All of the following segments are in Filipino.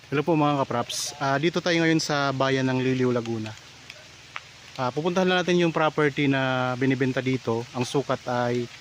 Hello po mga kapraps. Dito tayo ngayon sa bayan ng Liliw, Laguna. Pupuntahan na natin yung property na binibenta dito. Ang sukat ay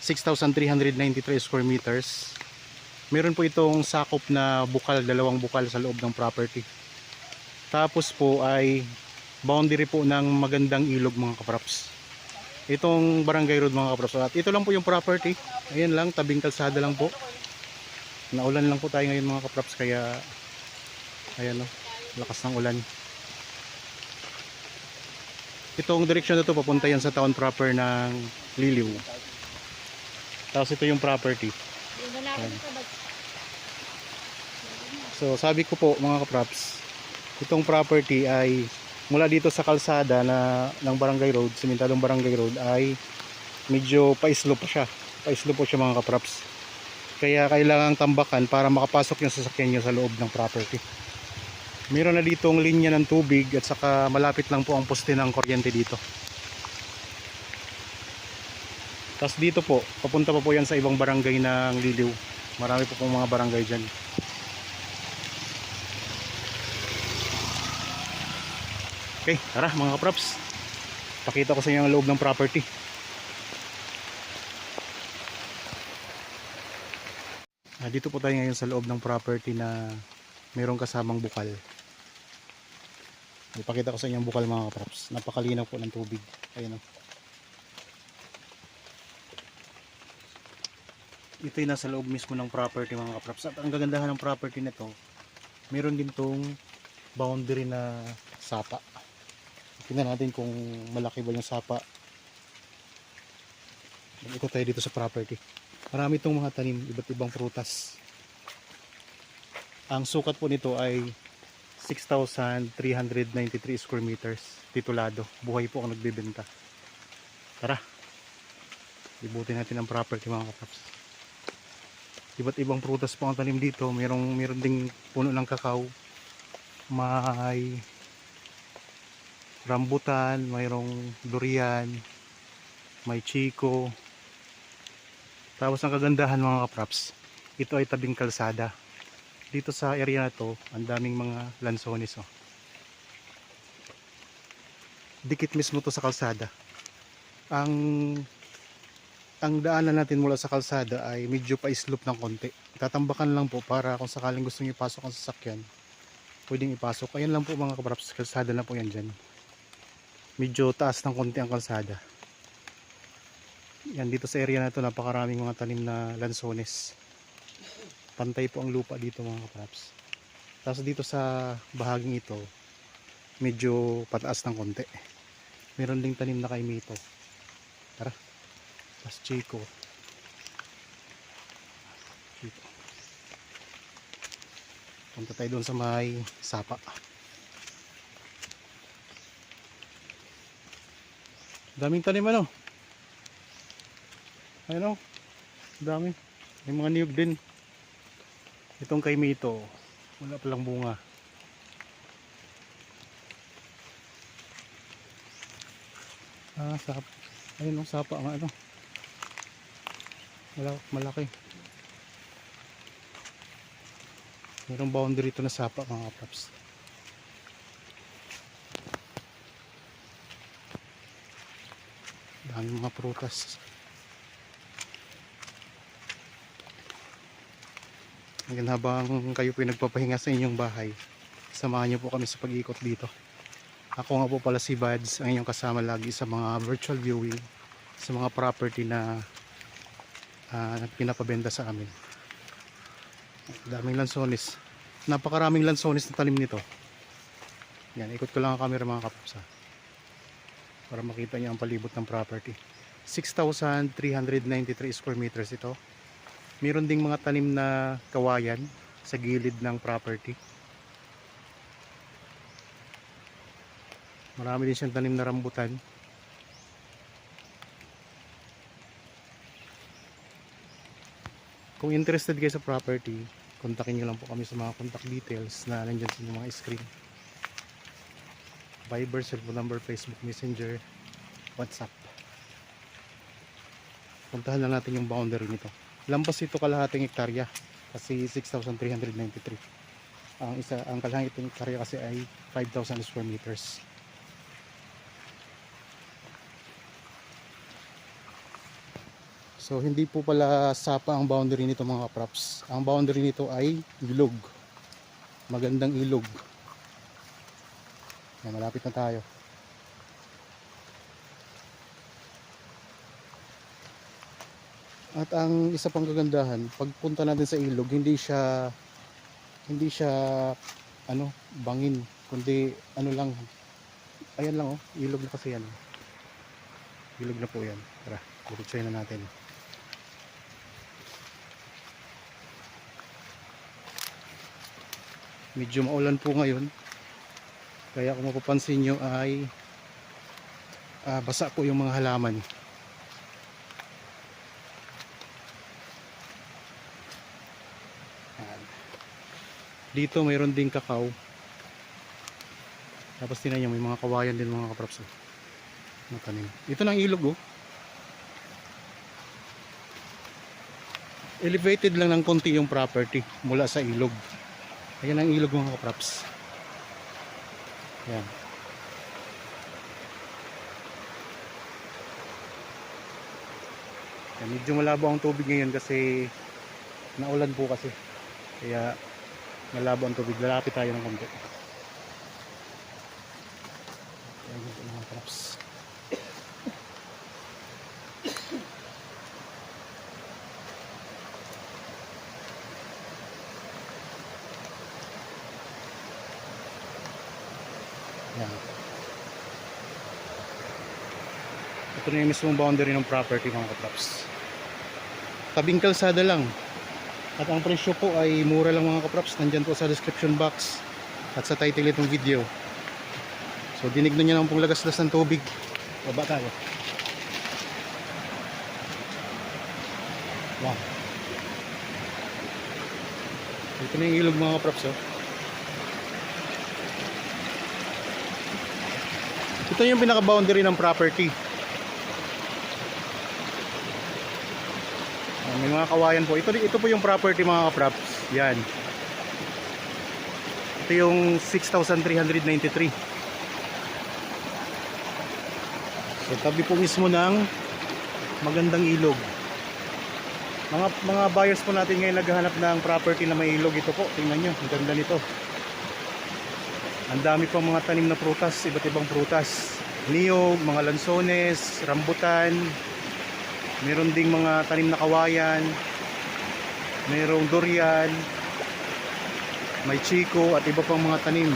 6,393 square meters. Meron po itong sakop na bukal, dalawang bukal sa loob ng property. Tapos po ay boundary po ng magandang ilog mga kapraps. Itong barangay road mga kapraps. At ito lang po yung property. Ayan lang, tabing kalsada lang po. Naulan lang po tayo ngayon mga kapraps kaya ayan o, lakas ng ulan. Itong direksyon na to papunta yan sa town proper ng Liliw. Tapos ito yung property. Ayan. So sabi ko po mga kapraps, itong property ay mula dito sa kalsada ng Barangay Road, simentadong Barangay Road, ay medyo pa-slope pa siya. Pa-slope po siya mga kapraps. Kaya kailangang tambakan para makapasok yung sasakyan nyo sa loob ng property. Meron na ditong linya ng tubig at saka malapit lang po ang poste ng kuryente dito. Tapos dito po, papunta pa po yan sa ibang barangay ng Liliw. Marami po pong mga barangay dyan. Okay, tara mga kapraps. Pakita ko sa inyo ang loob ng property. Dito po tayo ngayon sa loob ng property na mayroong kasamang bukal. Ipakita ko sa inyo ang bukal mga kapraps. Napakalinaw po ng tubig. Ayan o. Ito yung nasa loob mismo ng property mga kapraps. At ang gagandahan ng property nito, meron din tong boundary na sapa. Tingnan natin kung malaki ba yung sapa. Ikot tayo dito sa property. Marami itong mga tanim, iba't ibang prutas. Ang sukat po nito ay 6,393 square meters. Titulado. Buhay po ang nagbebenta. Tara. Ibutin natin ang property mga kapraps. Iba't ibang prutas po ang tanim dito. Meron ding puno ng kakao. May rambutan, mayroong durian, may chiko. Tapos ang kagandahan mga kapraps, ito ay tabing kalsada. Dito sa area na to, ang daming mga lansones oh. Dikit mismo to sa kalsada. Ang daanan natin mula sa kalsada ay medyo pa-slope ng konti. Tatambakan lang po para kung sakaling gusto niyo ipasok ang sasakyan, pwedeng ipasok. Ayan lang po mga kapraps, kalsada na po yan dyan. Medyo taas ng konti ang kalsada. Yan dito sa area na to, napakaraming mga tanim na lansones. Pantay po ang lupa dito mga kapraps. Tapos dito sa bahaging ito, medyo pataas ng konti. Meron ding tanim na kaimito. Tara. Tapos chiko. Punta tayo doon sa may sapa. Daming tanim ano. Ayun o. Dami. May mga niyog din. Itong kaimito, wala palang bunga. Sapa. Ayun o, sapa nga ano. Malaki. Mayroong boundary ito na sapa mga kapraps. Dami mga prutas. Hanggang habang kayo po nagpapahinga sa inyong bahay, samahan niyo po kami sa pag-ikot dito. Ako nga po pala si Bads, ang inyong kasama lagi sa mga virtual viewing sa mga property na pinapabenta sa amin. Daming lansones. Napakaraming lansones na talim nito. Yan, ikot ko lang ang camera mga kapaps para makita niyo ang palibot ng property. 6,393 square meters ito. Meron ding mga tanim na kawayan sa gilid ng property. Marami din siyang tanim na rambutan. Kung interested kayo sa property, kontakin nyo lang po kami sa mga contact details na nandyan sa mga screen. Viber, cellphone number, Facebook Messenger, WhatsApp. Puntahan lang natin yung boundary nito. Lampas ito kalahating hektarya kasi 6,393. Ang kalahang itong area kasi ay 5,000 square meters. So hindi po pala sapa ang boundary nito mga kaprops. Ang boundary nito ay ilog. Magandang ilog. Yan, malapit na tayo. At ang isa pang kagandahan, pagpunta natin sa ilog, hindi siya ano, bangin, kundi ano lang. Ayan lang oh, ilog na kasi yan. Ilog na po yan. Tara, diretsuhin na natin. Medyo maulan po ngayon. Kaya kung mapapansin nyo ay basa po yung mga halaman. Dito mayroon ding kakao. Tapos tingnan nyo, may mga kawayan din mga kaprops. Matanim. Ito ng ilog oh. Elevated lang ng konti yung property mula sa ilog. Ayan ang ilog mga kaprops. Ayan. Ayan, medyo malabo ang tubig ngayon kasi naulan po kasi. Kaya malabo ang tubig. Lalapit tayo ng konti. Ayan mga kaprops. Yan. Ito na yung mismong boundary ng property mga kaprops. Tabing kalsada lang. At ang presyo po ay mura lang mga kaprops. Nandyan po sa description box at sa title itong video. So dinignan nyo lang pong lagaslas ng tubig. Baba tayo. Wow. Ito na yung ilog mga kaprops oh. Ito yung pinaka-boundary ng property. May mga kawayan po. Ito po yung property mga kaprops. Yan. Ito yung 6,393. So tabi po mismo ng magandang ilog. Mga buyers po natin ngayon naghahanap ng property na may ilog. Ito po, tingnan nyo. Ang ganda nito. Ang dami pang mga tanim na prutas, iba't ibang prutas. Niyog, mga lansones, rambutan. Meron ding mga tanim na kawayan. Merong durian. May chiko at iba pang mga tanim.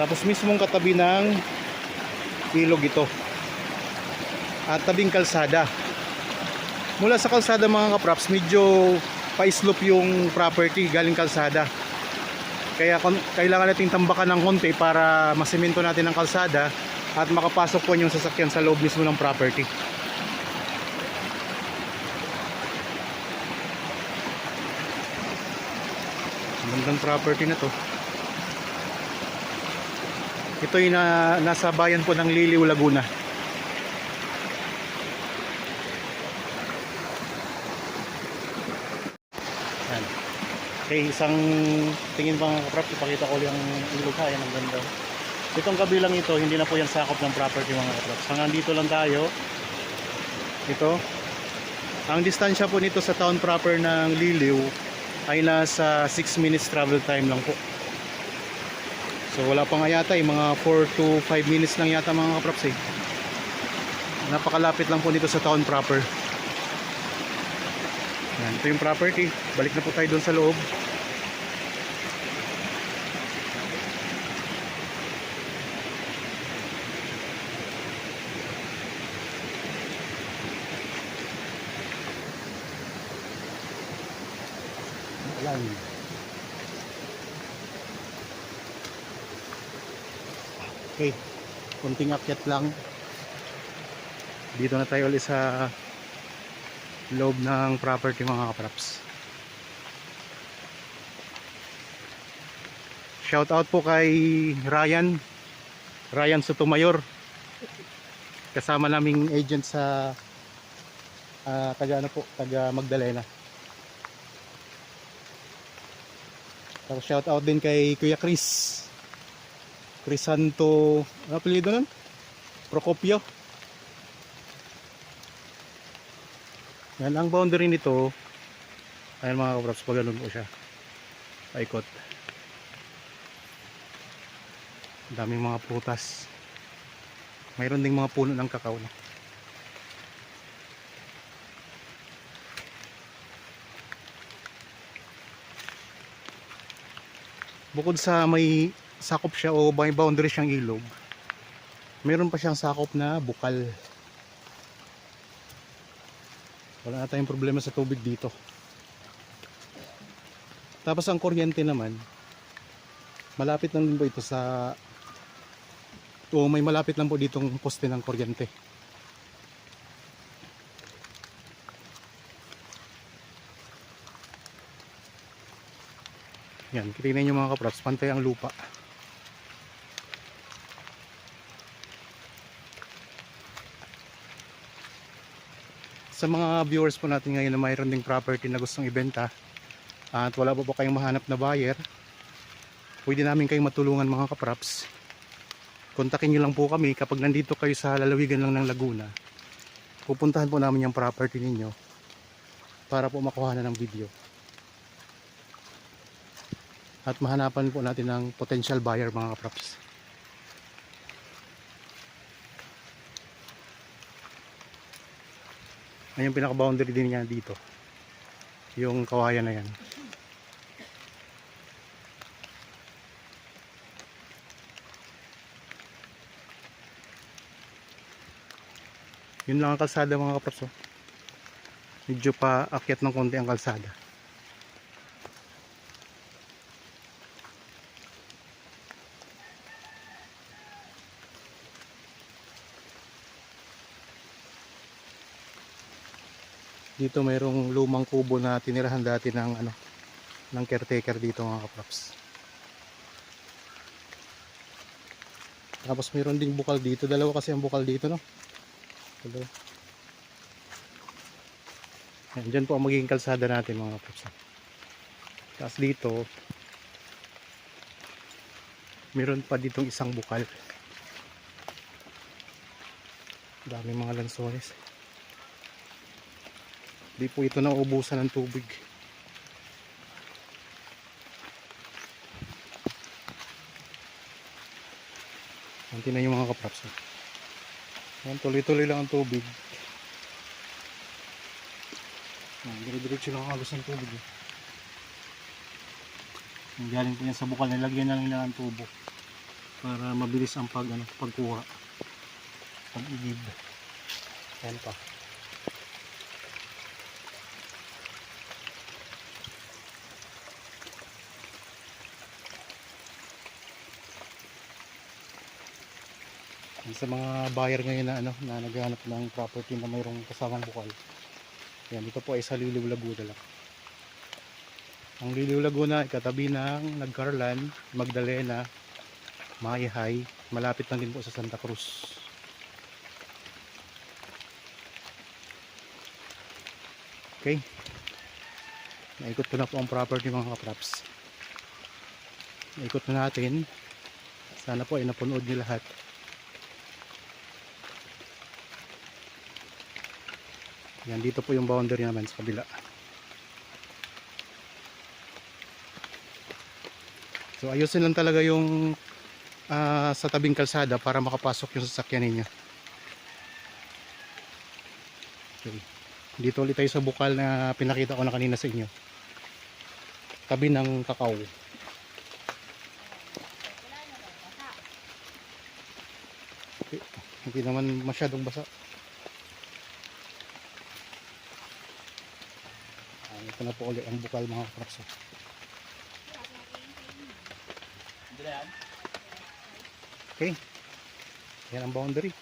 Tapos mismong katabi ng ilog ito. At tabing kalsada. Mula sa kalsada mga kaprops, medyo pa-slope yung property galing kalsada. Kaya kailangan natin tambakan ng konti para masemento natin ang kalsada at makapasok po yung sasakyan sa loob mismo ng property. Magandang property na to. Ito yung nasa bayan po ng Liliw, Laguna. Yan. Okay, isang tingin pang kaprops, ipakita ko yung ilog ha, yan ang ganda. Itong kabilang ito, hindi na po yan sakop ng property mga kaprops. Hanggang dito lang tayo. Ito. Ang distansya po nito sa town proper ng Liliw ay nasa 6 minutes travel time lang po. So wala pa nga yata mga 4 to 5 minutes lang yata mga kaprops eh. Napakalapit lang po nito sa town proper. Yan, ito yung property. Balik na po tayo doon sa loob. Ayan. Okay, kunting akyat lang. Dito na tayo ulit sa loob ng property mga kaprops. Shout out po kay Ryan Sotomayor, kasama naming agent sa taga Magdalena. Tapos shout out din kay Kuya Chris. Crisanto, ano apelyido nun? Procopio. Yan ang boundary nito. Ayan mga kaprops, pag ganun po siya. Paikot. Daming mga prutas. Mayroon ding mga puno ng kakao na. Bukod sa may sakop siya o may boundary siyang ilog, meron pa siyang sakop na bukal. Wala na tayong problema sa tubig dito. Tapos ang kuryente naman, malapit lang din po ito sa, o may malapit lang po ditong poste ng kuryente. Yan, tingnan nyo mga kaprops, pantay ang lupa. Sa mga viewers po natin ngayon na mayroon ding property na gustong ibenta at wala po kayong mahanap na buyer, pwede namin kayong matulungan mga kaprops. Kontakin nyo lang po kami kapag nandito kayo sa lalawigan lang ng Laguna. Pupuntahan po namin yung property ninyo para po makuha na ng video. At mahanapan po natin ng potential buyer mga kaprops. Ayun yung pinaka boundary din niya dito, yung kawayan na yan. Yun lang ang kalsada mga kaprops. Medyo pa akyat ng konti ang kalsada. Dito mayroong lumang kubo na tinirahan dati ng ng caretaker dito mga kaprops. Tapos mayroon ding bukal dito, dalawa kasi ang bukal dito, no? Dalawa. Yan, dyan po ang magiging kalsada natin mga kaprops. Tapos dito mayroon pa ditong isang bukal. Daming mga lansones. Di po ito nauubusan ng tubig. Yan, tingnan yung mga kaprops. Yan, tuloy-tuloy lang ang tubig. Dire-diretso lang halos ng tubig. Ang galing po yan sa bukal, nilagyan na lang nila ang tubo para mabilis ang pagkuha, pag-igib. Yan pa. Sa mga buyer ngayon na naghahanap ng property na mayroong kasamang bukal, yan, ito po ay sa Liliw Laguna lang. Ang Liliw Laguna ay katabi ng Nagcarlan, Magdalena, Mayhay, malapit lang din po sa Santa Cruz. Okay, naikot ko na po ang property mga kaprops. Naikot na natin, sana po ay napunood niyo lahat. Yan, dito po yung boundary naman sa kabila. So ayusin lang talaga yung sa tabing kalsada para makapasok yung sasakyan ninyo. Okay. Dito ulit tayo sa bukal na pinakita ko na kanina sa inyo, tabi ng kakao. Okay. Hindi naman masyadong basa. Ito na po ulit ang bukal mga kaprops. Okay, yan ang boundary.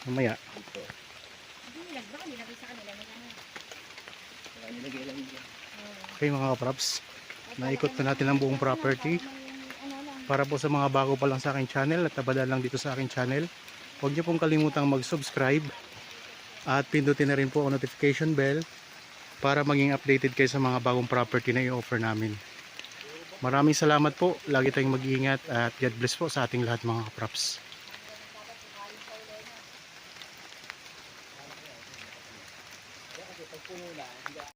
Mamaya. Okay mga kaprops, naikot na natin ang buong property. Para po sa mga bago pa lang sa aking channel at nabada lang dito sa aking channel, huwag niyo pong kalimutang mag-subscribe at pindutin na rin po ang notification bell para maging updated kayo sa mga bagong property na i-offer namin. Maraming salamat po. Lagi tayong mag-iingat at God bless po sa ating lahat mga kapraps.